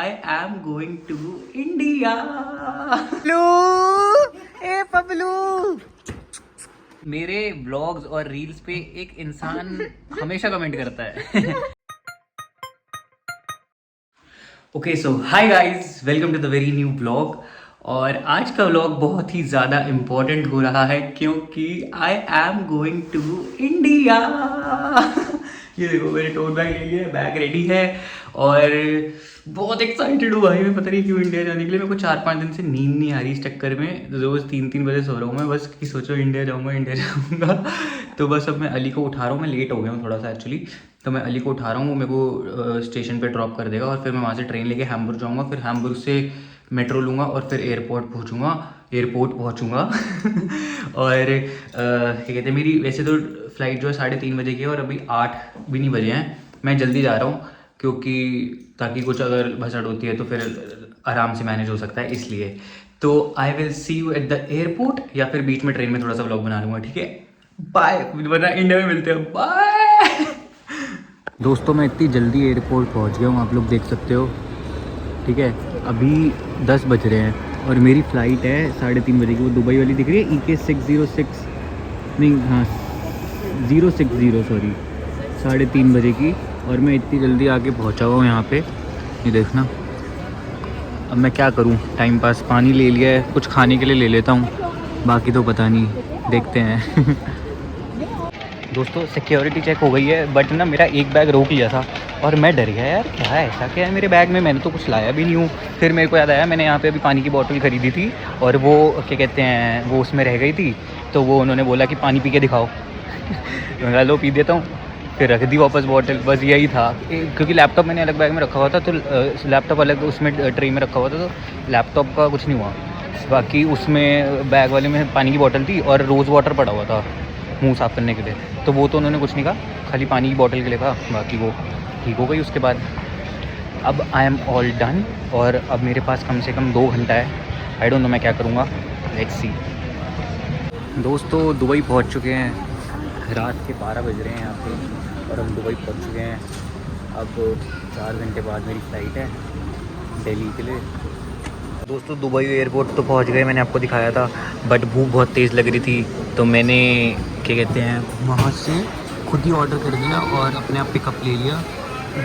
I am going to India. ए पबलू। मेरे vlogs और reels पे एक इंसान हमेशा कमेंट करता है। Okay so hi guys, welcome to the very new vlog. और आज का व्लॉग बहुत ही ज़्यादा इम्पोर्टेंट हो रहा है क्योंकि I am going to India. ये देखो मैंने टोट बैग ले लिया है, बैग रेडी है और बहुत एक्साइटेड हूँ भाई। मैं पता नहीं क्यों इंडिया जाने के लिए। मेरे को 4-5 दिन से नींद नहीं आ रही इस चक्कर में। रोज़ 3-3 बजे सो रहा हूँ मैं, बस कि सोचो इंडिया जाऊँगा इंडिया जाऊँगा। तो बस अब मैं अली को उठा रहा हूँ। मैं लेट हो गया हूँ थोड़ा सा एक्चुअली। तो मैं अली को उठा रहा हूँ, वो मेरे को स्टेशन पे ड्रॉप कर देगा और फिर मैं वहाँ से ट्रेन लेके हैम्बुर्ग जाऊँगा। फिर हैम्बुर्ग से मेट्रो लूँगा और फिर एयरपोर्ट पहुँचूँगा। और क्या कहते हैं, मेरी वैसे तो फ़्लाइट जो है 3:30 बजे की है और अभी 8 भी नहीं बजे हैं। मैं जल्दी जा रहा हूँ क्योंकि ताकि कुछ अगर भसड़ होती है तो फिर आराम से मैनेज हो सकता है, इसलिए। तो I will see you at the airport या फिर बीच में ट्रेन में थोड़ा सा व्लॉग बना लूँगा, ठीक है। बाय, वरना इंडिया में मिलते हैं। बाय दोस्तों, मैं इतनी जल्दी एयरपोर्ट पहुंच गया हूँ, आप लोग देख सकते हो, ठीक है। अभी 10 बज रहे हैं और मेरी फ़्लाइट है 3:30 बजे की। वो दुबई वाली दिख रही है, EK606 नहीं, हाँ 060 सॉरी, 3:30 बजे की। और मैं इतनी जल्दी आके पहुँचा हुआ हूँ यहाँ पे, ये देखना। अब मैं क्या करूँ, टाइम पास पानी ले लिया है, कुछ खाने के लिए ले लेता हूँ, बाकी तो पता नहीं, देखते हैं। दोस्तों सिक्योरिटी चेक हो गई है, बट ना मेरा एक बैग रोक लिया था और मैं डर गया यार, क्या है ऐसा क्या है मेरे बैग में, मैंने तो कुछ लाया भी नहीं हूँ। फिर मेरे को याद आया, मैंने यहाँ पे अभी पानी की बोतल ख़रीदी थी और वो क्या कहते हैं, वो उसमें रह गई थी। तो वो उन्होंने बोला कि पानी पी के दिखाओ। मैं कहा लो पी देता हूँ, फिर रख दी वापस बॉटल। बस यही था, क्योंकि लैपटॉप मैंने अलग बैग में रखा हुआ था, तो लैपटॉप अलग उसमें ट्रे में रखा हुआ था, तो लैपटॉप का कुछ नहीं हुआ। बाकी उसमें बैग वाले में पानी की बोतल थी और रोज़ वाटर पड़ा हुआ था मुंह साफ़ करने के लिए, तो वो तो उन्होंने कुछ नहीं कहा, खाली पानी की बोतल के लिए कहा, बाकी वो ठीक हो गई उसके बाद। अब आई एम ऑल डन और अब मेरे पास कम से कम 2 घंटा है। आई डोंट नो मैं क्या करूँगा, लेट्स सी। दोस्तों दुबई पहुँच चुके हैं, रात के 12 बज रहे हैं यहाँ पे और हम दुबई पहुँच चुके हैं। अब 4 घंटे बाद मेरी फ़्लाइट है दिल्ली के लिए। दोस्तों दुबई एयरपोर्ट तो पहुंच गए, मैंने आपको दिखाया था, बट भूख बहुत तेज़ लग रही थी तो मैंने क्या कहते हैं वहाँ से खुद ही ऑर्डर कर दिया और अपने आप पिकअप ले लिया।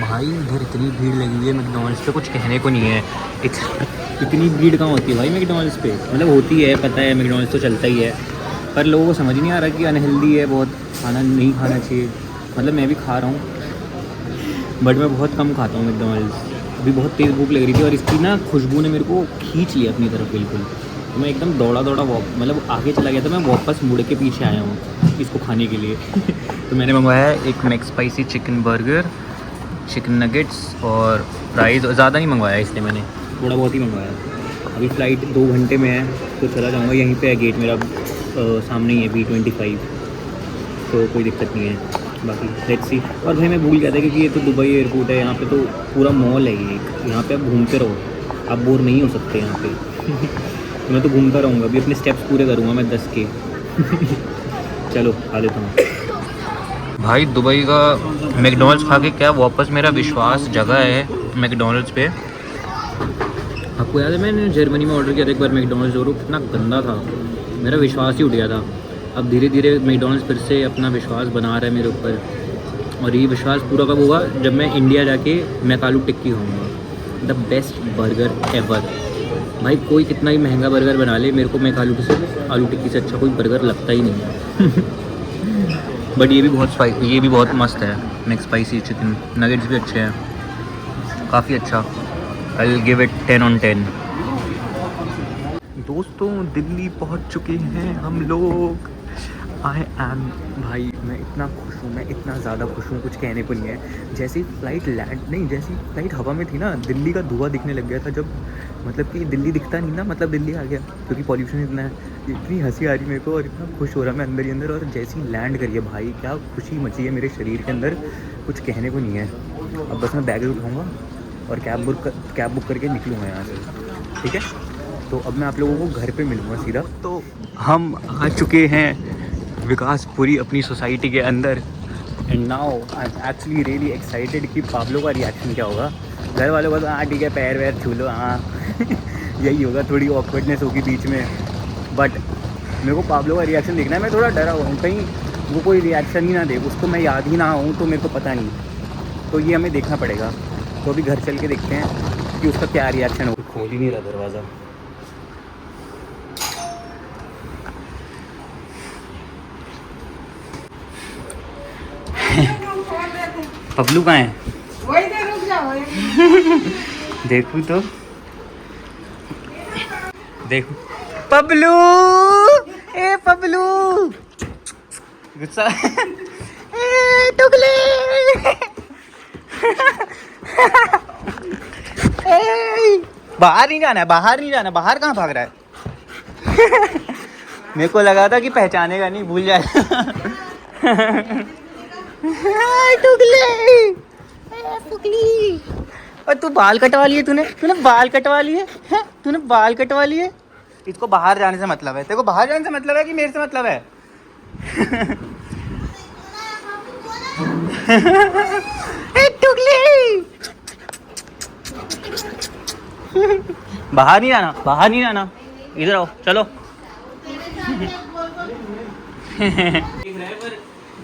भाई इधर इतनी भीड़ लगी हुई है मैकडॉनल्ड्स पे, कुछ कहने को नहीं है। इतनी भीड़ कहाँ होती है भाई मैकडॉनल्ड्स पे, मतलब होती है पता है, मैकडॉनल्ड्स तो चलता ही है, पर लोगों को समझ नहीं आ रहा कि अनहेल्दी है बहुत, खाना नहीं खाना चाहिए। मतलब मैं भी खा रहा हूँ बट मैं बहुत कम खाता हूँ मैकडॉनल्ड्स। अभी बहुत तेज़ भूख लग रही थी और इसकी ना खुशबू ने मेरे को खींच लिया अपनी तरफ बिल्कुल। तो मैं एकदम दौड़ा मतलब आगे चला गया था, मैं वापस मुड़ के पीछे आया हूँ इसको खाने के लिए। तो मैंने मंगवाया है एक McSpicy chicken burger, chicken nuggets और फ्राइज़। ज़्यादा नहीं मंगवाया इसलिए, मैंने थोड़ा बहुत ही मंगवाया। अभी फ़्लाइट 2 घंटे में है तो चला जाऊँगा, यहीं पर है गेट मेरा सामने ही है, B25, तो कोई दिक्कत नहीं है। बाकी लेट्स सी। और भाई मैं भूल गया था क्योंकि ये तो दुबई एयरपोर्ट है, यहाँ पे तो पूरा मॉल है ये, यहाँ पे आप घूमते रहो, आप बोर नहीं हो सकते यहाँ पे। मैं तो घूमता रहूँगा, अभी अपने स्टेप्स पूरे करूँगा मैं 10 के। चलो आ लेता हूँ। भाई दुबई का मैकडॉनल्ड्स खा के क्या वापस मेरा विश्वास जगा है मैकडॉनल्ड्स पे। आपको याद है मैंने जर्मनी में ऑर्डर किया था एक बार मैकडॉनल्ड्स और वो कितना गंदा था, मेरा विश्वास ही उठ गया था। अब धीरे धीरे मैकडॉनल्ड्स फिर से अपना विश्वास बना रहा है मेरे ऊपर, और ये विश्वास पूरा कब होगा, जब मैं इंडिया जाके मैकालू टिक्की खाऊंगा, द बेस्ट बर्गर एवर। भाई कोई कितना ही महंगा बर्गर बना ले, मेरे को मैकालू से आलू टिक्की से अच्छा कोई बर्गर लगता ही नहीं है। बट ये भी बहुत मस्त है, मैक स्पाइसी चिकन नगेट्स भी अच्छे हैं, काफ़ी अच्छा। I will give it 10 on 10। दोस्तों दिल्ली पहुंच चुके हैं हम लोग। आई एम, भाई मैं इतना खुश हूँ, मैं इतना ज़्यादा खुश हूँ, कुछ कहने को नहीं है। जैसी फ़्लाइट जैसी फ़्लाइट हवा में थी ना, दिल्ली का धुआं दिखने लग गया था। जब मतलब कि दिल्ली दिखता नहीं ना, मतलब दिल्ली आ गया, क्योंकि पॉल्यूशन इतना है। इतनी हंसी आ रही मेरे को और इतना खुश हो रहा मैं अंदर ही अंदर। और जैसी लैंड करी है भाई, क्या खुशी मची है मेरे शरीर के अंदर, कुछ कहने को नहीं है। अब बस मैं बैग उठाऊँगा और कैब बुक करके निकलूँगा यहाँ से, ठीक है। तो अब मैं आप लोगों को घर पे मिलूँगा सीधा। तो हम आ चुके हैं विकासपुरी अपनी सोसाइटी के अंदर, and now I am actually really excited कि पाब्लो का रिएक्शन क्या होगा। घर वालों को तो हाँ ठीक है, पैर वैर छू लो, हाँ यही होगा, थोड़ी ऑकवर्डनेस होगी बीच में। बट मेरे को पाब्लो का रिएक्शन देखना है। मैं थोड़ा डरा हुआ हूँ, कहीं वो कोई रिएक्शन ही ना दे, उसको मैं याद ही ना हूँ तो मेरे को पता नहीं, तो ये हमें देखना पड़ेगा। तो अभी घर चल के देखते हैं कि उसका क्या रिएक्शन हो। खोल ही नहीं रहा दरवाज़ा। पबलू कहाँ है? देखू तो, देखो पबलू, ए पबलू, गुस्सा ए टुकले बाहर नहीं जाना है, बाहर नहीं जाना। बाहर कहाँ भाग रहा है? मेरे को लगा था कि पहचानेगा नहीं, भूल जाएगा। टुकले, टुकली। और तू बाल कटवा लिए, तूने बाल कटवा लिए हैं? तूने बाल कटवा लिए। इसको बाहर जाने से मतलब है, तेरे को बाहर जाने से मतलब है कि मेरे से मतलब है? टुकली, बाहर नहीं जाना, बाहर नहीं जाना, इधर आओ, चलो।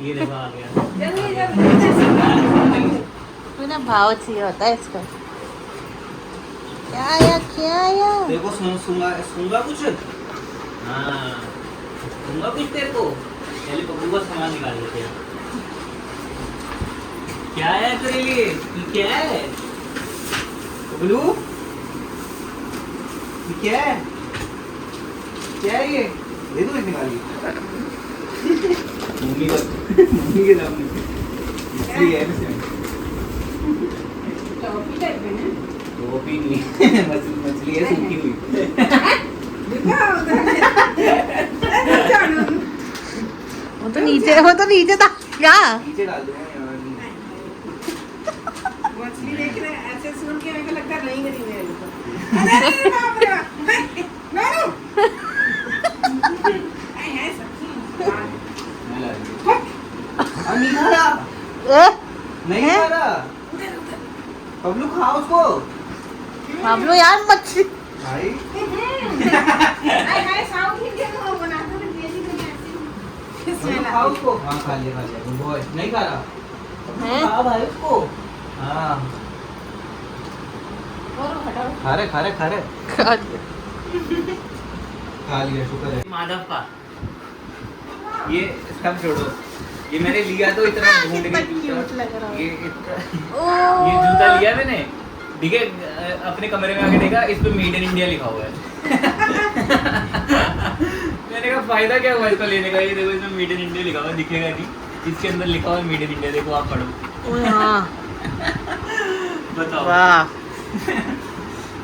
ये देखो आ गया। ना भाव चाहिए होता है इसको। क्या आया, क्या आया? देखो सुनगा कुछ। हाँ सुनगा कुछ तेरे को। पहले बबलू का सामान निकाल लेते हैं। क्या है तेरे लिए? ये क्या है बबलू? ये क्या है? क्या है ये? दे दो निकालिए। मम्मी के सामने इसलिए है ना। टोपी नहीं, मछली है सूखी हुई। वो तो नीचे था क्या? नीचे डाल दो यार। मछली देख रहे हैं, ऐसे सुन के मेरे को लगता है नहीं करी मेरे को। अरे बाप रे बाप, नानू है सच्ची। नहीं खा रहा, नहीं खा रहा। पबलू खा उसको। पबलू यार मच्छी भाई हाय साउथ इंडियन वो बनाते हैं ग्रेवी में ऐसे पबलू खा उसको। हाँ खा लिया गुड बॉय। नहीं खा रहा, हैं? खा भाई उसको। हाँ खा रहे खा रहे खा रहे खा लिया, शुक्र है। माधव का ये सब छोड़ो, ये मैंने लिया तो इतना ढूंढ के क्यूट लग रहा है। ये जूता लिया मैंने, ठीक है, अपने कमरे में आके देखा इस पे मेड इन इंडिया लिखा हुआ है। मैंने कहा फायदा क्या हुआ इसको लेने का? ये देखो इसमें मेड इन इंडिया लिखा हुआ, दिखेगा नहीं, इसके अंदर लिखा हुआ है मेड इन इंडिया, देखो आप पढ़ो। ओए हाँ, बताओ। वाह।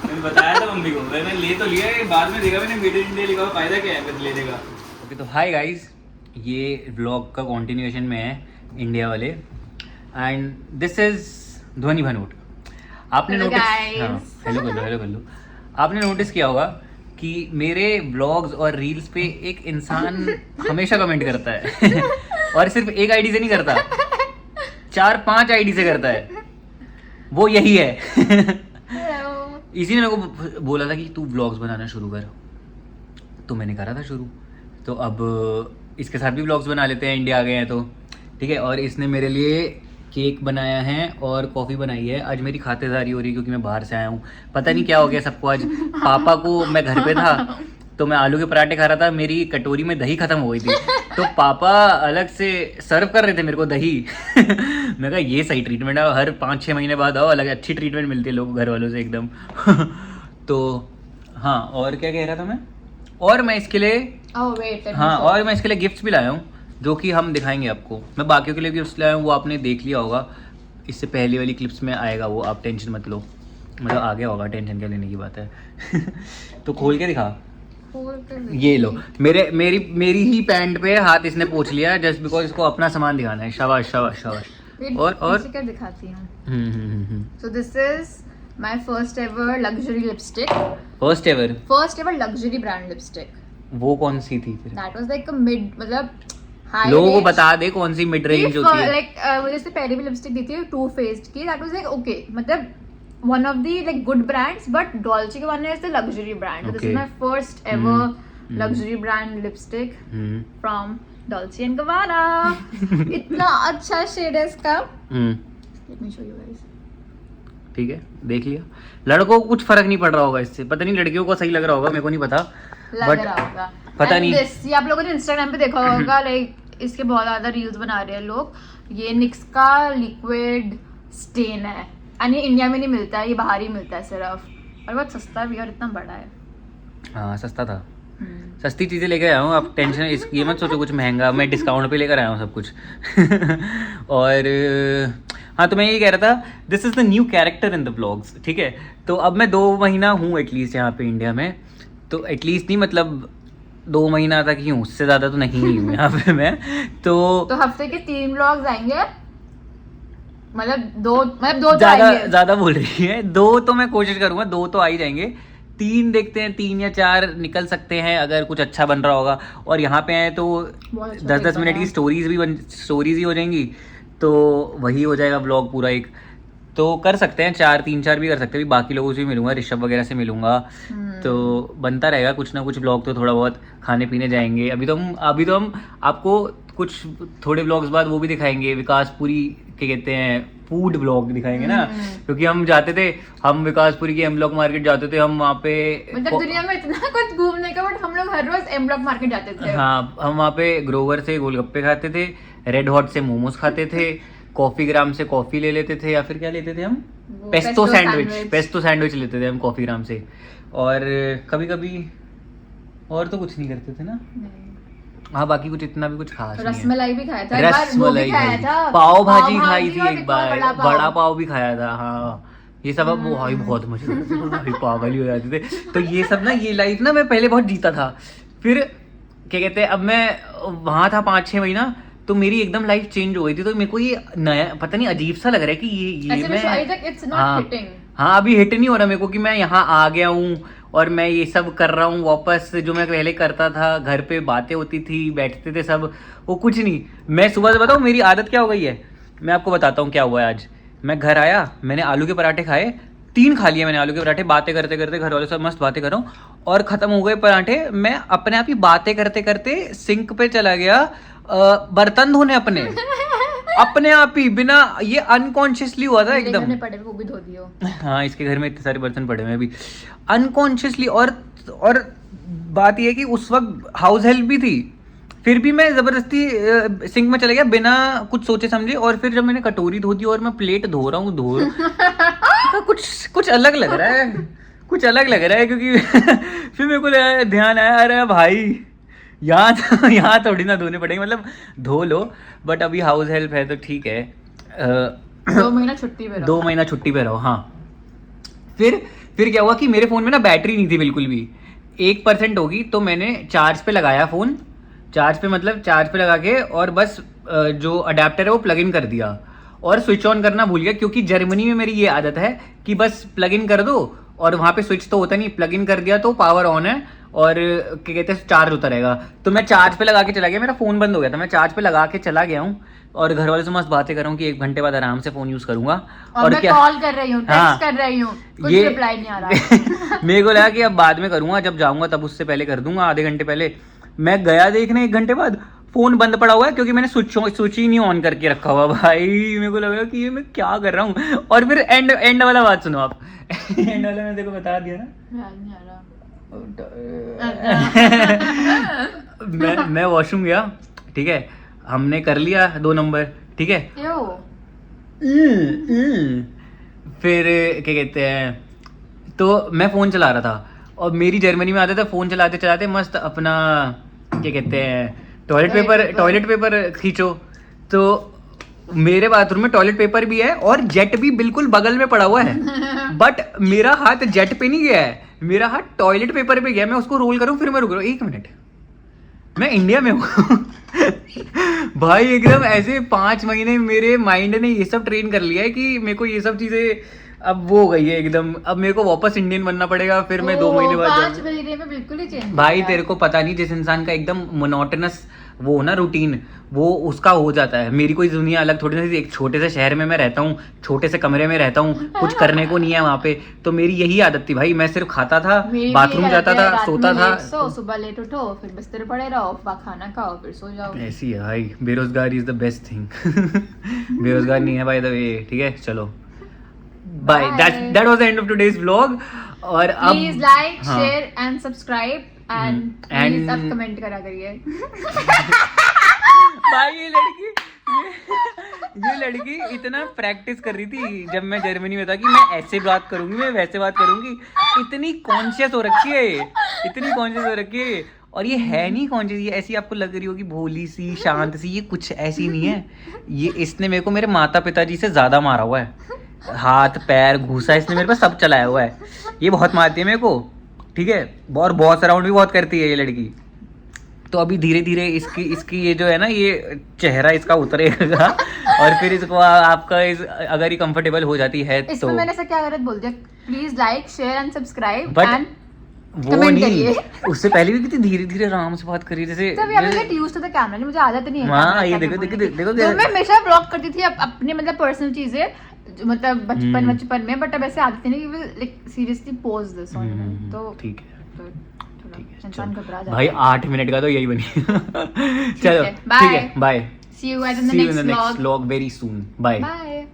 मैंने बताया था मम्मी को, मैंने ले तो लिया, बाद में देखा मैंने मेड इन इंडिया लिखा हुआ, फायदा क्या है फिर लेने का? ओके तो हाय गाइस, ये व्लॉग का कंटिन्यूएशन में है इंडिया वाले, एंड दिस इज ध्वनि भनोट। आपने Hello नोटिस, guys. हाँ हेलो कर लो। आपने नोटिस किया होगा कि मेरे व्लॉग्स और रील्स पे एक इंसान हमेशा कमेंट करता है। और सिर्फ एक आईडी से नहीं करता, 4-5 आईडी से करता है। वो यही है। इसी ने मेरे को बोला था कि तू व्लॉग्स बनाना शुरू कर, तो मैंने करा था शुरू। तो अब इसके साथ भी व्लॉग्स बना लेते हैं, इंडिया आ गए हैं तो ठीक है। और इसने मेरे लिए केक बनाया है और कॉफ़ी बनाई है। आज मेरी खातिरदारी हो रही है क्योंकि मैं बाहर से आया हूँ, पता नहीं क्या हो गया सबको। आज पापा को, मैं घर पे था तो मैं आलू के पराठे खा रहा था, मेरी कटोरी में दही खत्म हो गई थी, तो पापा अलग से सर्व कर रहे थे मेरे को दही। मैं कहा ये सही ट्रीटमेंट है, हर 5-6 महीने बाद आओ, अलग अच्छी ट्रीटमेंट मिलती है लोगों घर वालों से एकदम। तो हाँ, और क्या कह रहा था मैं? और मैं इसके लिए हाँ, और मैं इसके लिए गिफ्ट्स भी लाया हूँ जो कि हम दिखाएंगे आपको। मैं बाकियों के लिए गिफ्ट्स लाया हूँ, वो आपने देख लिया होगा, इससे पहले वाली क्लिप्स में आएगा वो, आप टेंशन मत लो, मतलब आ गया होगा, टेंशन क्या लेने की बात है। तो खोल के दिखा। ये लो, मेरी ही पैंट पे हाथ इसने पोंछ लिया जस्ट बिकॉज इसको अपना सामान दिखाना है। शाबाश शाबाश शाबाश। और क्या दिखाती हूँ। हम्म। So this is my first ever luxury lipstick. First ever First ever luxury brand lipstick. वो कौन सी थी फिर? That was like a mid, मतलब high लोगों को range. बता दे कौन सी मिड रेंज होती है। Like मुझे इससे पहले भी लिपस्टिक दी थी Too Faced की, that was like okay, मतलब one of the like good brands, but Dolce Gabbana is the luxury brand. So this Okay. is my first ever luxury brand lipstick from Dolce and Gabbana. इतना अच्छा shade है इसका. Let me show you guys. ठीक है, देख लिया. लड़कों को कुछ फर्क नहीं पड़ रहा होगा इससे, पता नहीं लड़कियों को सही लग रहा होगा, मेरे को नहीं पता. लग But रहा होगा. पता And नहीं. this, ये आप लोगों ने Instagram पे देखा होगा, like इसके बहुत ज्यादा रील्स बना रहे हैं लोग. ये NYX का लिक्विड स्टेन है, और ये इंडिया में नहीं मिलता है, ये बाहर ही मिलता है सिर्फ, और बहुत सस्ता भी और इतना बड़ा है. हाँ, सस्ता था. सस्ती चीज़ें लेकर आया हूँ, आप टेंशन ये मत सोचो कुछ महंगा, मैं डिस्काउंट पे लेकर आया हूँ सब कुछ. और हाँ, तो मैं ये कह रहा था, this is the new character in the blogs. ठीक है, तो अब मैं 2 महीना हूँ एटलीस्ट यहाँ पे इंडिया में. तो एटलीस्ट नहीं, मतलब 2 महीना तक ही हूँ, उससे ज़्यादा तो नहीं हूँ यहाँ पे मैं. तो हफ्ते के 3 व्लॉग्स आएंगे, मतलब दो तो आएंगे. ज़्यादा बोल रही है. 2 तो मैं कोशिश करूँगा, 2 तो आ ही जाएंगे. 3 देखते हैं, 3 या 4 निकल सकते हैं अगर कुछ अच्छा बन रहा होगा. और यहाँ पे आए तो बहुत अच्छा 10-10 बन मिनट रहा की स्टोरीज ही हो जाएंगी, तो वही हो जाएगा ब्लॉग पूरा एक. तो कर सकते हैं 3-4 भी कर सकते हैं. भी बाकी लोगों से भी मिलूंगा, ऋषभ वगैरह से मिलूंगा, तो बनता रहेगा कुछ ना कुछ ब्लॉग. तो थोड़ा बहुत खाने पीने जाएंगे. अभी तो हम आपको कुछ थोड़े ब्लॉग्स बाद वो भी दिखाएंगे, विकासपुरी के कहते हैं फूड ब्लॉग दिखाएंगे ना, क्योंकि हम जाते थे, हम विकासपुरी की एम ब्लॉक मार्केट जाते थे. हम वहाँ पे मतलब दुनिया में इतना कुछ घूमने का, बट हम लोग हर रोज एम ब्लॉक मार्केट जाते थे. हाँ, हम वहाँ पे ग्रोवर से गोलगप्पे खाते थे, रेड हॉट से मोमोज खाते थे, कॉफी ग्राम से कॉफी ले लेते थे, या फिर क्या लेते थे हम, पेस्टो सैंडविच लेते थे हम कॉफी ग्राम से. और कभी कभी और तो कुछ नहीं करते थे ना. हाँ, बाकी कुछ इतना भी कुछ खास नहीं है. रसमलाई भी खाया था, एक बार वो भी खाया था, पाव भाजी खाई थी और एक बार, बड़ा पाव भी खाया था. हाँ, ये सब अब भाई बहुत मजे भाई पागल ही हो जाते थे. तो ये सब ना, ये लाइफ ना मैं पहले बहुत जीता था. फिर क्या कहते हैं, अब मैं वहाँ था 5-6 महीना, तो मेरी एकदम लाइफ चेंज हो गई थी. तो मेरे को ये नया पता नहीं अजीब सा लग रहा है कि ये मैं हाँ अभी हिट नहीं हो रहा मेरे को कि मैं यहाँ आ गया हूँ और मैं ये सब कर रहा हूँ वापस. जो मैं पहले करता था, घर पे बातें होती थी, बैठते थे सब, वो कुछ नहीं. मैं सुबह से बताऊँ मेरी आदत क्या हो गई है, मैं आपको बताता हूँ क्या हुआ है. आज मैं घर आया, मैंने आलू के पराठे खाए, 3 खा लिए मैंने आलू के पराठे, बातें करते करते, घर वालों से मस्त बातें कर रहा हूँ, और खत्म हो गए पराठे. मैं अपने आप ही बातें करते करते सिंक पे चला गया बर्तन धोने, अपने आप ही, बिना, ये अनकॉन्शियसली हुआ था एकदम. पड़े वो भी धो दियो. हाँ, इसके घर में इतने सारे बर्तन पड़े हुए हैं अभी, अनकॉन्शियसली. और बात ये है कि उस वक्त हाउस हेल्प भी थी, फिर भी मैं जबरदस्ती सिंक में चला गया बिना कुछ सोचे समझे. और फिर जब मैंने कटोरी धो दी और मैं प्लेट धो रहा हूँ तो कुछ अलग लग रहा है, क्योंकि फिर मेरे को ध्यान आया, अरे भाई यहाँ थोड़ी ना धोने पड़ेंगे, मतलब धो लो, बट अभी हाउस हेल्प है तो ठीक है. 2 महीना छुट्टी पे रहो. 2 महीना छुट्टी पे रहो. हाँ, फिर क्या हुआ कि मेरे फोन में ना बैटरी नहीं थी बिल्कुल भी, 1% होगी. तो मैंने चार्ज पे लगाया फोन, चार्ज पे लगा के, और बस जो अडेप्टर है वो प्लग इन कर दिया, और स्विच ऑन करना भूल गया. क्योंकि जर्मनी में मेरी ये आदत है कि बस प्लग इन कर दो, और वहाँ पे स्विच तो होता नहीं, प्लग इन कर दिया तो पावर ऑन है, और क्या कहते हैं चार्ज होता रहेगा. तो मैं चार्ज पे लगा के चला गया, मेरा फोन बंद हो गया था, मैं चार्ज पे लगा के चला गया हूँ, और घर वालों से मस्त बातें कर रहा हूँ कि 1 घंटे बाद आराम से फोन यूज करूंगा. और मैं कॉल कर रही हूँ, टेक्स्ट कर रही हूँ, कुछ रिप्लाई नहीं आ रहा. मेरे को लगा कि अब बाद में करूंगा, जब जाऊंगा तब उससे पहले कर दूंगा, आधे घंटे पहले. मैं गया देखने 1 घंटे बाद फोन बंद पड़ा हुआ है, क्योंकि मैंने स्विच ही नहीं ऑन करके रखा हुआ. भाई मेरे को लगा कि ये मैं क्या कर रहा हूँ. और फिर एंड वाला बात सुनो आप. एंड वाला मैंने देखो बता दिया ना. मैं वॉशरूम गया, ठीक है, हमने कर लिया 2 नंबर, ठीक है. फिर क्या कहते हैं, तो मैं फोन चला रहा था, और मेरी जर्मनी में आते थे फोन चलाते चलाते मस्त अपना क्या कहते हैं टॉयलेट पेपर खींचो. तो मेरे बाथरूम में टॉयलेट पेपर भी है और जेट भी बिल्कुल बगल में पड़ा हुआ है, बट मेरा हाथ जेट पे नहीं गया है, मेरा हाथ टॉयलेट पेपर पे गया. मैं उसको रोल करूं, फिर मैं रुक रहा हूँ, 1 मिनट, मैं इंडिया में हूँ. भाई एकदम ऐसे 5 महीने मेरे माइंड ने ये सब ट्रेन कर लिया है कि मेरे को ये सब चीजें अब वो हो गई है एकदम. अब मेरे को वापस इंडियन बनना पड़ेगा, फिर मैं 2 महीने बाद 5 महीने में बिल्कुल ही चेंज. भाई तेरे को पता नहीं, जिस इंसान का एकदम मोनोटोनस वो ना रूटीन, वो उसका हो जाता है। मेरी कोई दुनिया अलग थोड़ी ना, एक छोटे से शहर में मैं रहता हूँ, छोटे से कमरे में रहता हूँ, कुछ करने को नहीं है वहाँ पे। तो मेरी यही आदत थी भाई, मैं सिर्फ खाता था, मेरी भी बाथरूम यही जाता आदत है, था, रात सोता में था। लेट सो, सुबह लेट उठो, फिर बिस्तर पड़े रहो, खाना खाओ, फिर सो जाओ। ऐसी है भाई, बेरोजगारी इज द बेस्ट थिंग। बेरोजगार नहीं है भाई द वे, ठीक है। चलो bye, that was the end of today's vlog. और अब प्लीज लाइक, हाँ। Share and subscribe and please अब कमेंट करा करिए। भाई ये लड़की इतना प्रैक्टिस कर रही थी जब मैं जर्मनी में था कि मैं ऐसे बात करूंगी, मैं वैसे बात करूंगी। इतनी कॉन्शियस हो रखी है ये, इतनी कॉन्शियस हो रखी है। और ये है नहीं कॉन्शियस, ये ऐसी आपको लग रही होगी भोली सी, शांत सी, ये कुछ ऐसी नहीं है। ये इसने मेरे को मेरे माता पिताजी से ज्यादा मारा हुआ है, हाथ पैर घूसा इसने मेरे पे सब चलाया हुआ है। ये बहुत मारती है मेरे को, ठीक है, और बहुत सराउंड भी बहुत करती है ये लड़की। तो अभी धीरे धीरे इसकी ये जो है ना, ये चेहरा इसका उतरेगा और फिर इसको आपका अगर ये कंफर्टेबल हो जाती है तो। इसमें मैंने ऐसा क्या गलत बोल दिया? Please like, share and subscribe But and वो कमेंट नहीं, करिए। उससे पहले भी कितनी धीरे धीरे आराम से बात करी, जैसे तब यार मुझे यूज टू द कैमरा नहीं, मुझे आदत नहीं है। हाँ, camera ये के देखो, आगे देखो, बोलने की। देखो, तो देखो। मैं हमेशा ब्लॉग करती थी अपने मतलब पर्सनल चीजें, मतलब बचपन में, बट अब ऐसे आदत नहीं कि like seriously pose this on. तो ठीक है, थोड़ा ठीक है, इंसान घबरा जाता भाई है। 8 मिनट का तो यही बनी। चलो है, ठीक है, bye. See you guys in the See you in next the next vlog. vlog very soon. Bye. Bye.